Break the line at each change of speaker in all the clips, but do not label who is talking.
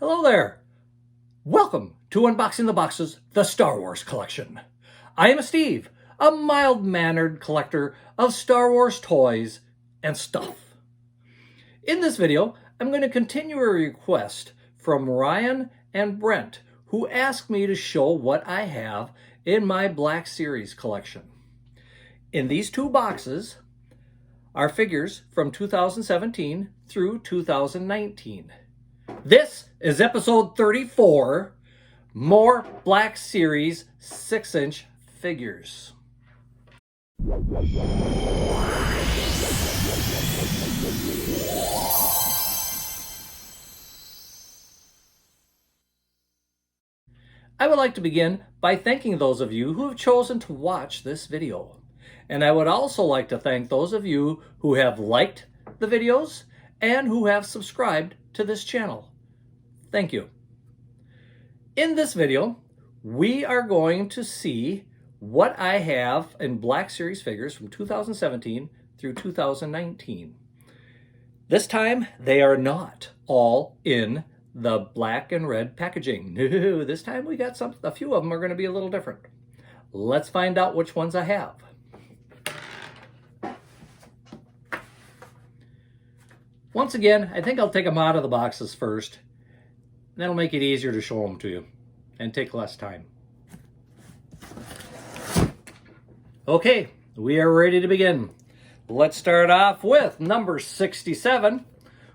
Hello there! Welcome to Unboxing the Boxes, the Star Wars collection. I am Steve, a mild-mannered collector of Star Wars toys and stuff. In this video, I'm going to continue a request from Ryan and Brent, who asked me to show what I have in my Black Series collection. In these two boxes are figures from 2017 through 2019. This is episode 34, more Black Series 6-inch figures. I would like to begin by thanking those of you who have chosen to watch this video. And I would also like to thank those of you who have liked the videos and who have subscribed to this channel. Thank you. In this video, we are going to see what I have in Black Series figures from 2017 through 2019. This time, they are not all in the black and red packaging. No, this time we got a few of them are going to be a little different. Let's find out which ones I have. Once again, I think I'll take them out of the boxes first. That'll make it easier to show them to you and take less time. Okay, we are ready to begin. Let's start off with number 67,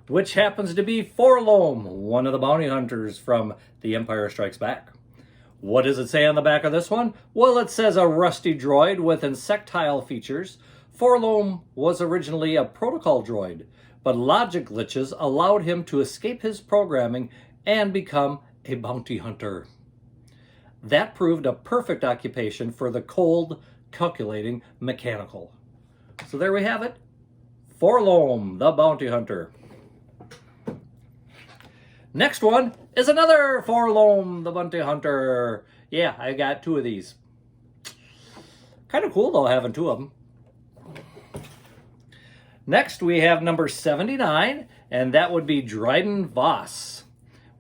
which happens to be Forlom, one of the bounty hunters from The Empire Strikes Back. What does it say on the back of this one? Well, it says a rusty droid with insectile features. Forlom was originally a protocol droid, but logic glitches allowed him to escape his programming and become a bounty hunter. That proved a perfect occupation for the cold, calculating mechanical. So there we have it. Forlom, the bounty hunter. Next one is another Forlom, the bounty hunter. Yeah, I got two of these. Kind of cool though, having two of them. Next, we have number 79, and that would be Dryden Voss.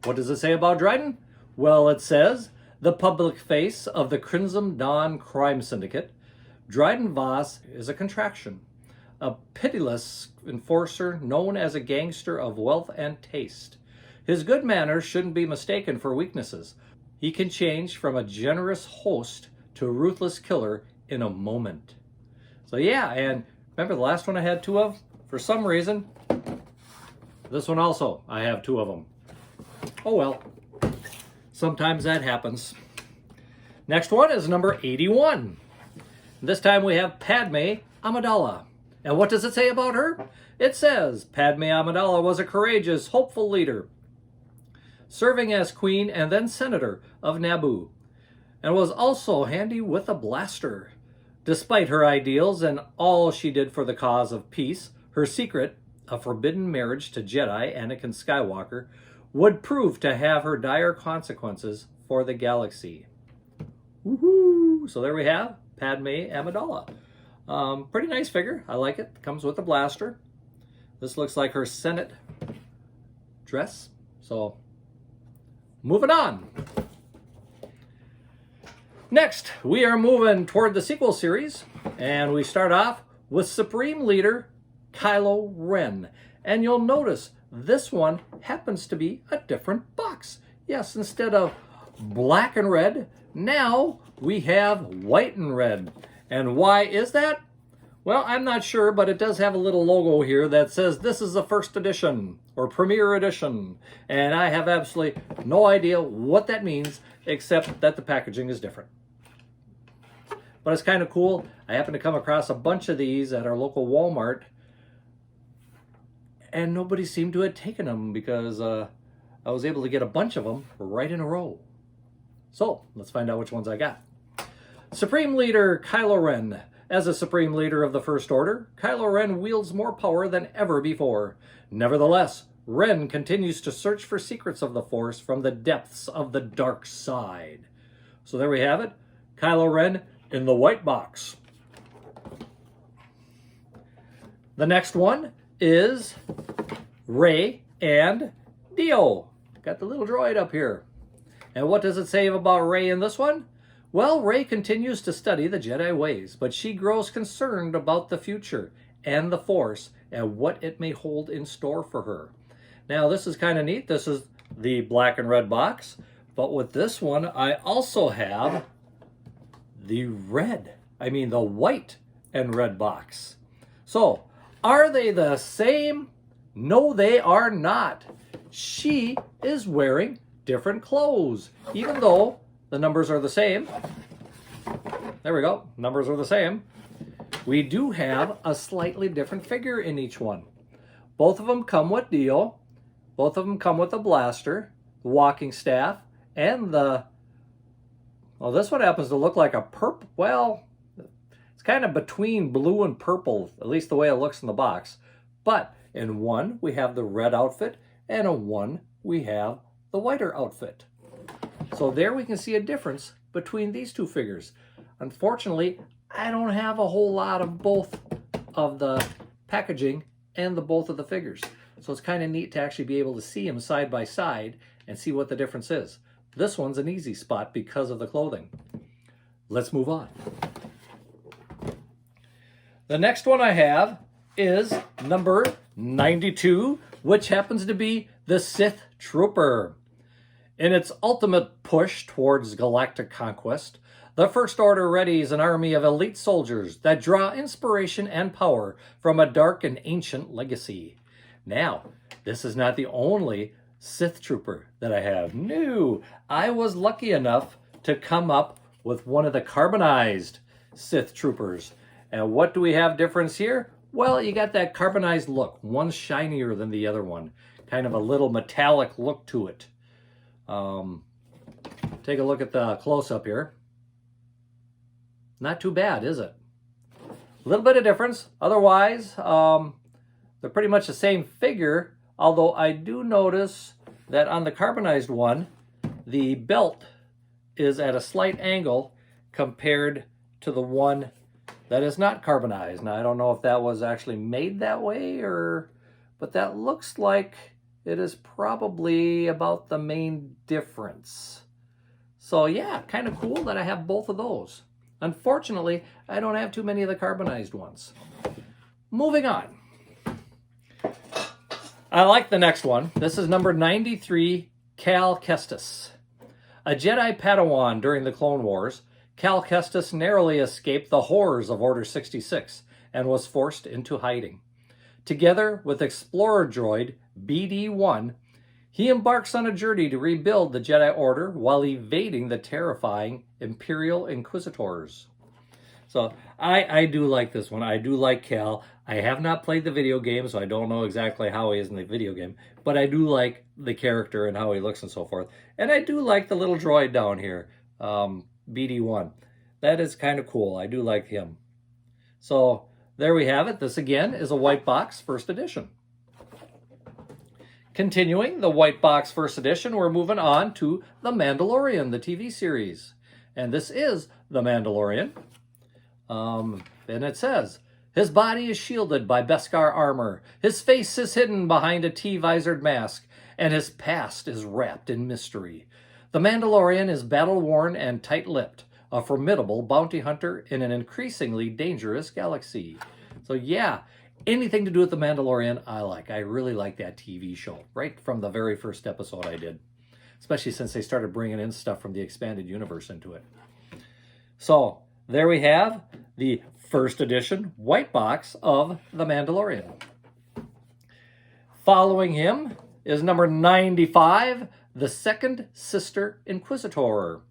What does it say about Dryden? Well, it says, the public face of the Crimson Dawn crime syndicate. Dryden Voss is a contraction, a pitiless enforcer known as a gangster of wealth and taste. His good manners shouldn't be mistaken for weaknesses. He can change from a generous host to a ruthless killer in a moment. So yeah, and remember the last one I had two of? For some reason, this one also, I have two of them. Oh well, sometimes that happens. Next one is number 81. This time we have Padme Amidala. And what does it say about her? It says, Padme Amidala was a courageous, hopeful leader, serving as queen and then senator of Naboo, and was also handy with a blaster. Despite her ideals and all she did for the cause of peace, her secret, a forbidden marriage to Jedi Anakin Skywalker, would prove to have her dire consequences for the galaxy. Woohoo! So there we have Padme Amidala. Pretty nice figure. I like it. Comes with a blaster. This looks like her Senate dress. So, moving on. Next, we are moving toward the sequel series, and we start off with Supreme Leader Kylo Ren. And you'll notice this one happens to be a different box. Yes, instead of black and red, now we have white and red. And why is that? Well, I'm not sure, but it does have a little logo here that says this is the first edition or premiere edition. And I have absolutely no idea what that means, except that the packaging is different. But it's kind of cool. I happened to come across a bunch of these at our local Walmart, and nobody seemed to have taken them because I was able to get a bunch of them right in a row. So let's find out which ones I got. Supreme Leader Kylo Ren. As a Supreme Leader of the First Order, Kylo Ren wields more power than ever before. Nevertheless, Ren continues to search for secrets of the Force from the depths of the dark side. So there we have it. Kylo Ren in the white box. The next one is Rey and Dio. got the little droid up here. And what does it say about Rey in this one? Well, Rey continues to study the Jedi ways, but she grows concerned about the future and the Force and what it may hold in store for her. Now, this is kind of neat. This is the black and red box, but with this one, I also have the white and red box. So, are they the same? No, they are not. She is wearing different clothes, even though the numbers are the same. There we go, numbers are the same. We do have a slightly different figure in each one. Both of them come with Dio. Both of them come with a blaster, the walking staff, and well, this one happens to look like a purple, well, it's kind of between blue and purple, at least the way it looks in the box. But in one, we have the red outfit, and in one, we have the whiter outfit. So there we can see a difference between these two figures. Unfortunately, I don't have a whole lot of both of the packaging and both of the figures. So it's kind of neat to actually be able to see them side by side and see what the difference is. This one's an easy spot because of the clothing. Let's move on. The next one I have is number 92, which happens to be the Sith Trooper. In its ultimate push towards galactic conquest, the First Order readies an army of elite soldiers that draw inspiration and power from a dark and ancient legacy. Now, this is not the only Sith Trooper that I have. No, I was lucky enough to come up with one of the Carbonized Sith Troopers. And what do we have difference here? Well, you got that carbonized look. One's shinier than the other one. Kind of a little metallic look to it. Take a look at the close-up here. Not too bad, is it? A little bit of difference. Otherwise, they're pretty much the same figure, although I do notice that on the carbonized one, the belt is at a slight angle compared to the one that is not carbonized. Now, I don't know if that was actually made that way, but that looks like it is probably about the main difference. So yeah, kind of cool that I have both of those. Unfortunately, I don't have too many of the carbonized ones. Moving on. I like the next one. This is number 93, Cal Kestis. A Jedi Padawan during the Clone Wars, Cal Kestis narrowly escaped the horrors of Order 66 and was forced into hiding. Together with explorer droid BD-1, he embarks on a journey to rebuild the Jedi Order while evading the terrifying Imperial Inquisitors. So I do like this one. I do like Cal. I have not played the video game, so I don't know exactly how he is in the video game, but I do like the character and how he looks and so forth. And I do like the little droid down here, BD-1. That is kind of cool. I do like him. So there we have it. This again is a white box first edition. Continuing the white box first edition, we're moving on to The Mandalorian, the TV series. And this is The Mandalorian. And it says, his body is shielded by Beskar armor, his face is hidden behind a T-visored mask, and his past is wrapped in mystery. The Mandalorian is battle-worn and tight-lipped, a formidable bounty hunter in an increasingly dangerous galaxy. So yeah, anything to do with The Mandalorian, I like. I really like that TV show, right from the very first episode I did. Especially since they started bringing in stuff from the expanded universe into it. So, there we have the first edition white box of The Mandalorian. Following him is number 95, the Second Sister Inquisitor.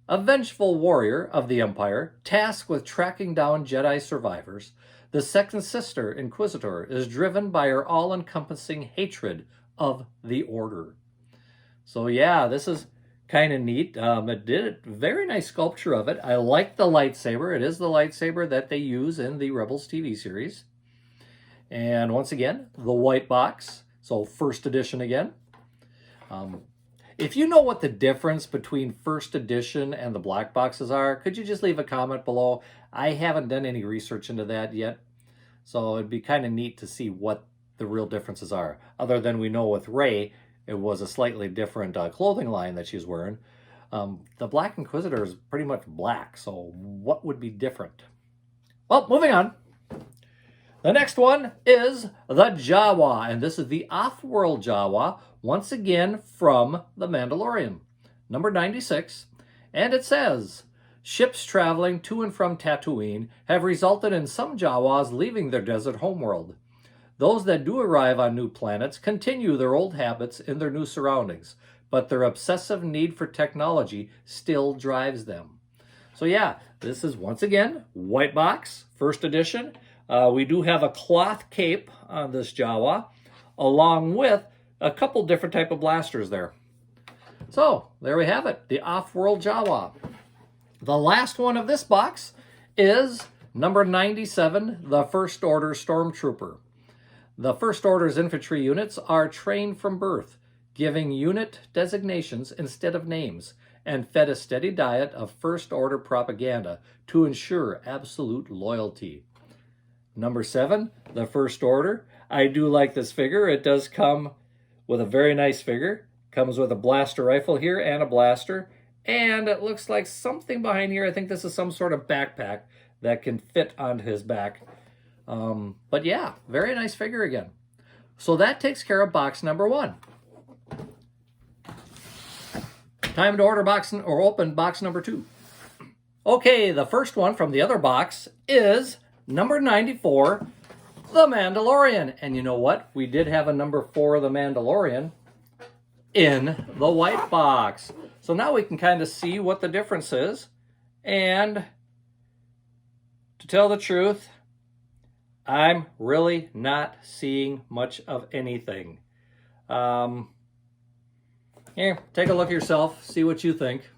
A vengeful warrior of the Empire, tasked with tracking down Jedi survivors, the Second Sister Inquisitor is driven by her all-encompassing hatred of the Order. So yeah, this is kind of neat. It did a very nice sculpture of it. I like the lightsaber. It is the lightsaber that they use in the Rebels TV series. And once again, the white box. So first edition again. If you know what the difference between first edition and the black boxes are, could you just leave a comment below? I haven't done any research into that yet. So it'd be kind of neat to see what the real differences are. Other than we know with Rey, it was a slightly different clothing line that she's wearing. The Black Inquisitor is pretty much black, so what would be different? Well, moving on. The next one is the Jawa, and this is the off-world Jawa, once again from The Mandalorian, number 96, and it says, ships traveling to and from Tatooine have resulted in some Jawas leaving their desert homeworld. Those that do arrive on new planets continue their old habits in their new surroundings, but their obsessive need for technology still drives them. So yeah, this is once again, white box, first edition. We do have a cloth cape on this Jawa, along with a couple different type of blasters there. So there we have it, the off-world Jawa. The last one of this box is number 97, the First Order Stormtrooper. The First Order's infantry units are trained from birth, giving unit designations instead of names, and fed a steady diet of First Order propaganda to ensure absolute loyalty. Number 7, the First Order. I do like this figure. It does come with a very nice figure. Comes with a blaster rifle here and a blaster. And it looks like something behind here. I think this is some sort of backpack that can fit onto his back. But yeah, very nice figure again. So that takes care of box number 1. Time to order box or open box number 2. Okay, the first one from the other box is number 94, The Mandalorian. And you know what? We did have a number 4 of The Mandalorian in the white box. So now we can kind of see what the difference is. And to tell the truth, I'm really not seeing much of anything. Here, take a look yourself, see what you think.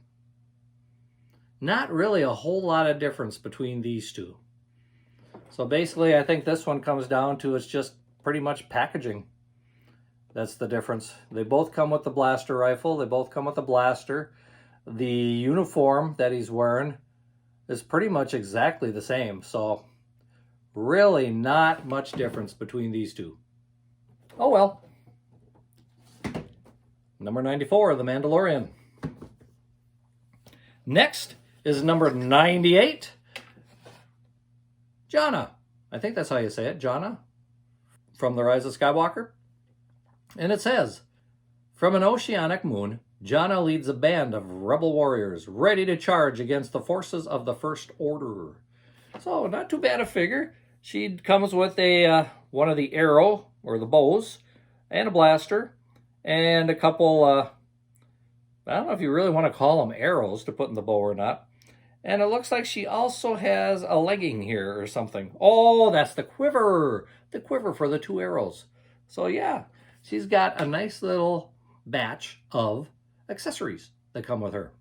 Not really a whole lot of difference between these two. So basically, I think this one comes down to it's just pretty much packaging. That's the difference. They both come with the blaster rifle. They both come with the blaster. The uniform that he's wearing is pretty much exactly the same. So really not much difference between these two. Oh well. Number 94, The Mandalorian. Next is number 98, Janna. I think that's how you say it, Janna, from The Rise of Skywalker. And it says, from an oceanic moon, Janna leads a band of rebel warriors ready to charge against the forces of the First Order. So not too bad a figure. She comes with a one of the arrow, or the bows, and a blaster, and a couple, I don't know if you really want to call them arrows to put in the bow or not. And it looks like she also has a legging here or something. Oh, that's the quiver for the 2 arrows. So yeah, she's got a nice little batch of accessories that come with her.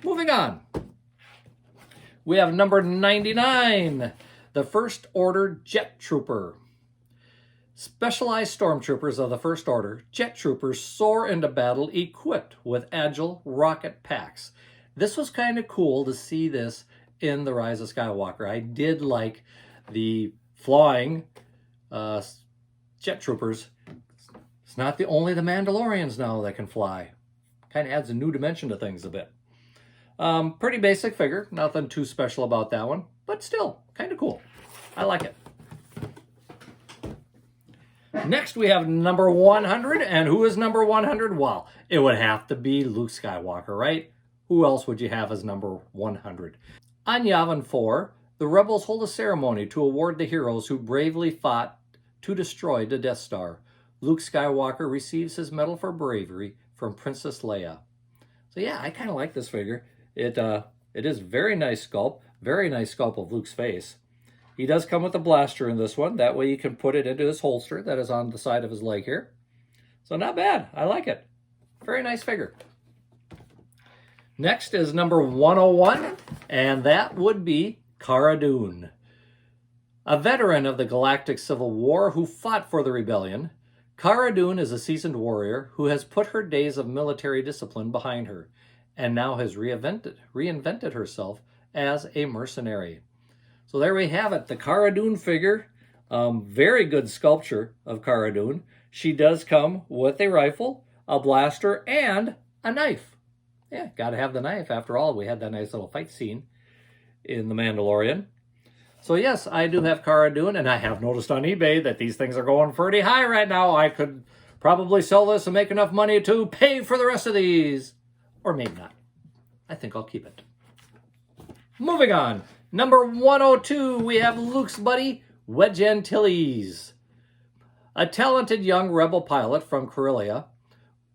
Moving on. We have number 99, the First Order Jet Trooper. Specialized stormtroopers of the First Order, jet troopers soar into battle equipped with agile rocket packs. This was kind of cool to see this in The Rise of Skywalker. I did like the flying jet troopers. It's not only the Mandalorians now that can fly. Kind of adds a new dimension to things a bit. Pretty basic figure. Nothing too special about that one. But still, kind of cool. I like it. Next, we have number 100. And who is number 100? Well, it would have to be Luke Skywalker, right? Who else would you have as number 100? On Yavin 4, the rebels hold a ceremony to award the heroes who bravely fought to destroy the Death Star. Luke Skywalker receives his medal for bravery from Princess Leia. So yeah, I kind of like this figure. It is very nice sculpt of Luke's face. He does come with a blaster in this one. That way you can put it into his holster that is on the side of his leg here. So not bad. I like it. Very nice figure. Next is number 101, and that would be Cara Doon. A veteran of the Galactic Civil War who fought for the rebellion, Cara Doon is a seasoned warrior who has put her days of military discipline behind her and now has reinvented herself as a mercenary. So there we have it, the Cara Doon figure. Very good sculpture of Cara Doon. She does come with a rifle, a blaster, and a knife. Yeah, gotta have the knife. After all, we had that nice little fight scene in The Mandalorian. So yes, I do have Cara Doon, and I have noticed on eBay that these things are going pretty high right now. I could probably sell this and make enough money to pay for the rest of these. Or maybe not. I think I'll keep it. Moving on. Number 102, we have Luke's buddy, Wedge Antilles. A talented young rebel pilot from Corellia,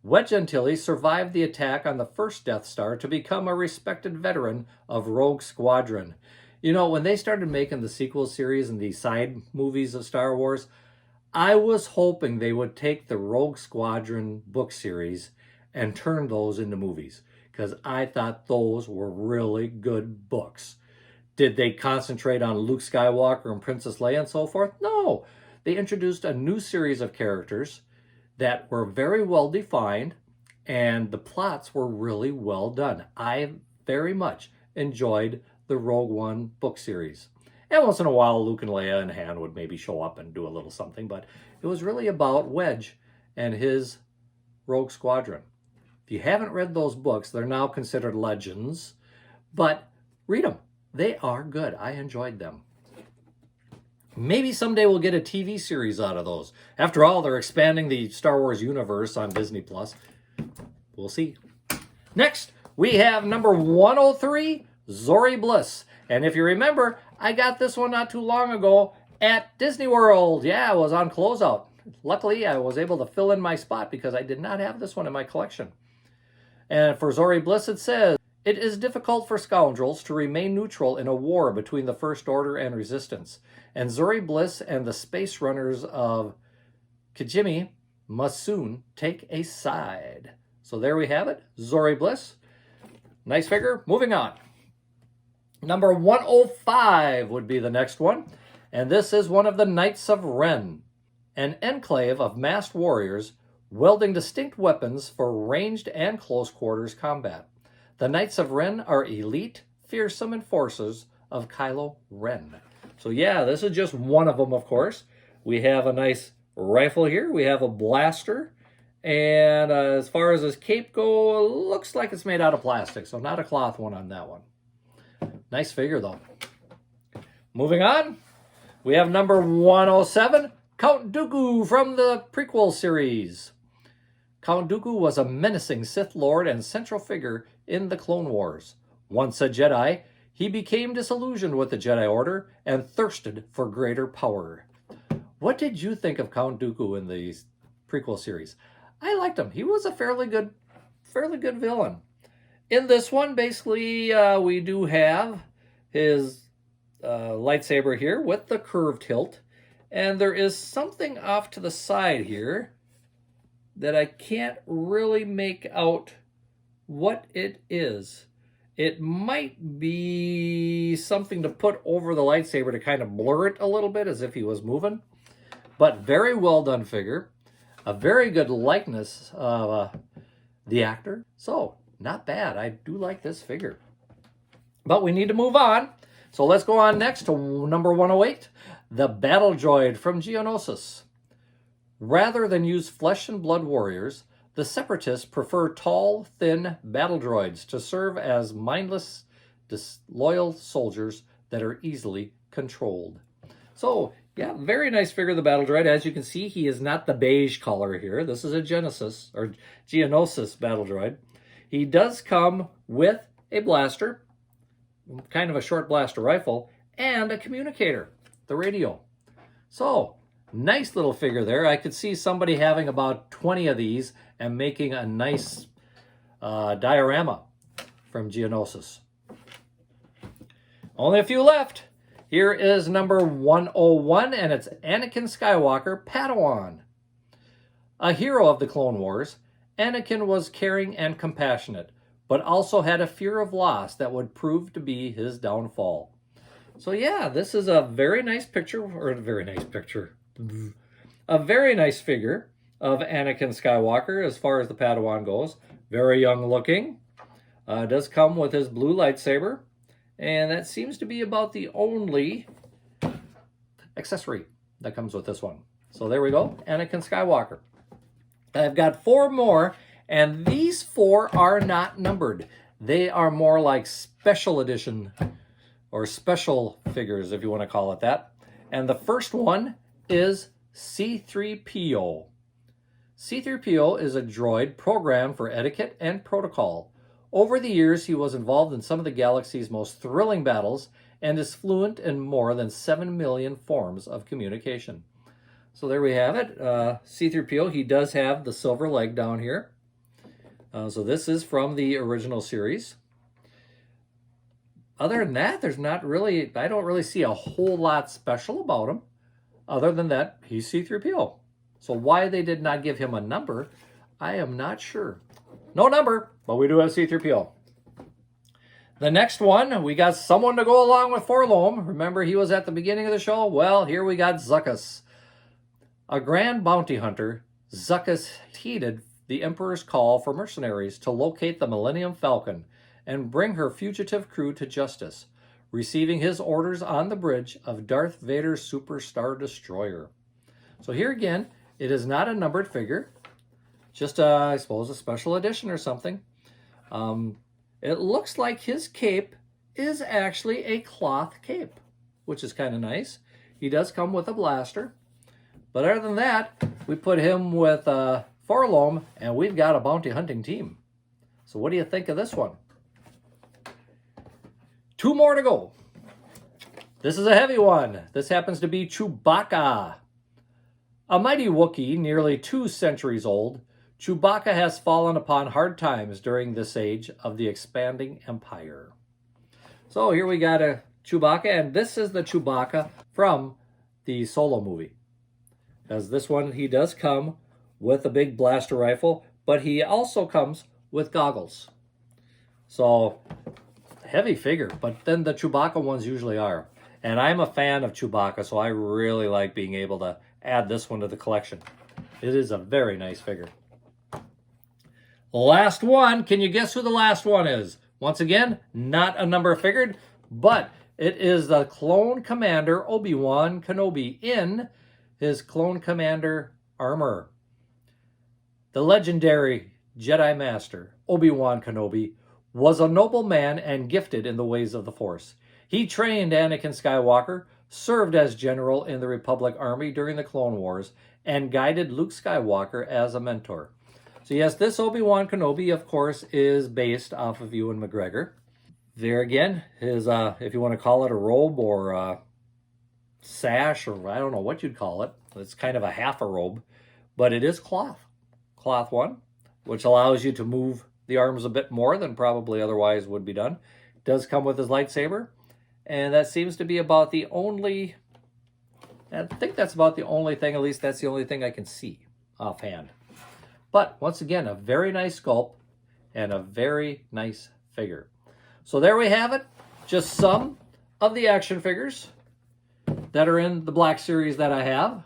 Wedge Antilles survived the attack on the first Death Star to become a respected veteran of Rogue Squadron. You know, when they started making the sequel series and the side movies of Star Wars, I was hoping they would take the Rogue Squadron book series and turn those into movies, because I thought those were really good books. Did they concentrate on Luke Skywalker and Princess Leia and so forth? No. They introduced a new series of characters that were very well defined, and the plots were really well done. I very much enjoyed the Rogue One book series. And once in a while, Luke and Leia and Han would maybe show up and do a little something, but it was really about Wedge and his Rogue Squadron. If you haven't read those books, they're now considered legends, but read them. They are good. I enjoyed them. Maybe someday we'll get a TV series out of those. After all, they're expanding the Star Wars universe on Disney+. We'll see. Next, we have number 103, Zory Bliss. And if you remember, I got this one not too long ago at Disney World. Yeah, it was on closeout. Luckily, I was able to fill in my spot because I did not have this one in my collection. And for Zory Bliss, it says, "It is difficult for scoundrels to remain neutral in a war between the First Order and Resistance, and Zory Bliss and the space runners of Kijimi must soon take a side." So there we have it, Zory Bliss. Nice figure. Moving on. Number 105 would be the next one, and this is one of the Knights of Ren, an enclave of masked warriors wielding distinct weapons for ranged and close quarters combat. The Knights of Ren are elite, fearsome enforcers of Kylo Ren. So yeah, this is just one of them, of course. We have a nice rifle here. We have a blaster. And as far as his cape go, it looks like it's made out of plastic. So not a cloth one on that one. Nice figure, though. Moving on, we have number 107, Count Dooku from the prequel series. Count Dooku was a menacing Sith Lord and central figure in the Clone Wars. Once a Jedi, he became disillusioned with the Jedi Order and thirsted for greater power. What did you think of Count Dooku in the prequel series? I liked him. He was a fairly good villain. In this one, basically, we do have his lightsaber here with the curved hilt, and there is something off to the side here that I can't really make out what it is. It might be something to put over the lightsaber to kind of blur it a little bit as if he was moving. But very well done figure. A very good likeness of the actor. So, not bad. I do like this figure. But we need to move on. So let's go on next to number 108, the Battle Droid from Geonosis. Rather than use flesh and blood warriors, the Separatists prefer tall, thin battle droids to serve as mindless, disloyal soldiers that are easily controlled. So, yeah, very nice figure of the battle droid. As you can see, he is not the beige color here. This is a Geonosis battle droid. He does come with a blaster, kind of a short blaster rifle, and a communicator, the radio. So, nice little figure there. I could see somebody having about 20 of these and making a nice diorama from Geonosis. Only a few left. Here is number 101, and it's Anakin Skywalker, Padawan. A hero of the Clone Wars, Anakin was caring and compassionate, but also had a fear of loss that would prove to be his downfall. So yeah, this is a very nice picture, a very nice figure of Anakin Skywalker as far as the Padawan goes. Very young looking. Does come with his blue lightsaber. And that seems to be about the only accessory that comes with this one. So there we go, Anakin Skywalker. I've got 4 more, And these 4 are not numbered. They are more like special edition or special figures, if you want to call it that. And the first one is C-3PO. C-3PO is a droid programmed for etiquette and protocol. Over the years, he was involved in some of the galaxy's most thrilling battles and is fluent in more than 7 million forms of communication. So there we have it. C-3PO, he does have the silver leg down here. So this is from the original series. Other than that, there's not really, I don't really see a whole lot special about him. Other than that, he's C-3PO. So why they did not give him a number, I am not sure. No number, but we do have C-3PO. The next one, we got someone to go along with Forlom. Remember, he was at the beginning of the show? Well, here we got Zuckus. A grand bounty hunter, Zuckus heeded the Emperor's call for mercenaries to locate the Millennium Falcon and bring her fugitive crew to justice, receiving his orders on the bridge of Darth Vader's Superstar Destroyer. So here again, it is not a numbered figure, just, I suppose, a special edition or something. It looks like his cape is actually a cloth cape, which is kind of nice. He does come with a blaster. But other than that, we put him with Forlom, and we've got a bounty hunting team. So what do you think of this one? 2 more to go. This is a heavy one. This happens to be Chewbacca. A mighty Wookiee, nearly 2 centuries old, Chewbacca has fallen upon hard times during this age of the expanding empire. So here we got a Chewbacca, and this is the Chewbacca from the Solo movie. As this one, he does come with a big blaster rifle, but he also comes with goggles. So, heavy figure, but then the Chewbacca ones usually are. And I'm a fan of Chewbacca, so I really like being able to add this one to the collection. It is a very nice figure. Last one, can you guess who the last one is? Once again, not a number figured, but it is the Clone Commander Obi-Wan Kenobi in his Clone Commander armor. The legendary Jedi Master, Obi-Wan Kenobi, was a noble man and gifted in the ways of the Force. He trained Anakin Skywalker, served as general in the Republic Army during the Clone Wars, and guided Luke Skywalker as a mentor. So yes, this Obi-Wan Kenobi, of course, is based off of Ewan McGregor. There again, his, if you want to call it a robe or a sash, or I don't know what you'd call it. It's kind of a half a robe, but it is cloth. Cloth one, which allows you to move the arms a bit more than probably otherwise would be done. It does come with his lightsaber, and that seems to be about the only, I think that's about the only thing, at least that's the only thing I can see offhand. But once again, a very nice sculpt and a very nice figure. So there we have it, just some of the action figures that are in the Black Series that I have.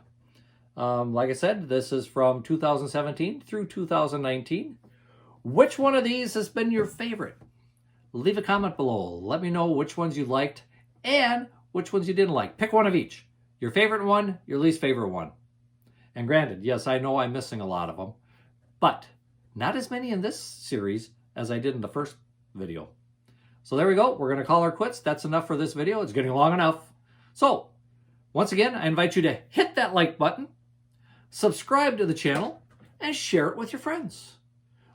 Like I said, this is from 2017 through 2019. Which one of these has been your favorite? Leave a comment below. Let me know which ones you liked and which ones you didn't like. Pick one of each. Your favorite one, your least favorite one. And granted, yes, I know I'm missing a lot of them, but not as many in this series as I did in the first video. So there we go. We're going to call her quits. That's enough for this video. It's getting long enough. So, once again, I invite you to hit that like button, subscribe to the channel, and share it with your friends.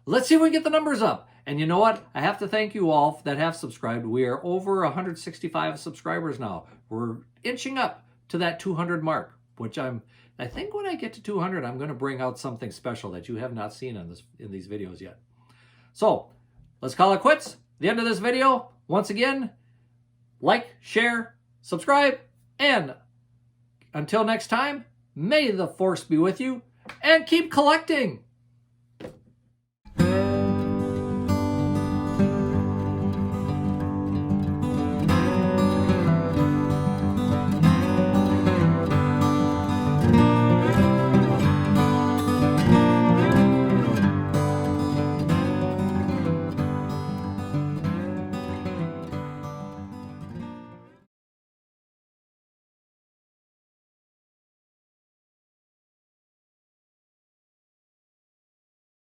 Let's see if we can get the numbers up. And you know what? I have to thank you all that have subscribed. We are over 165 subscribers now. We're inching up to that 200 mark, which I think when I get to 200, I'm going to bring out something special that you have not seen in these videos yet. So, let's call it quits. The end of this video, once again, like, share, subscribe, and until next time, may the Force be with you, and keep collecting!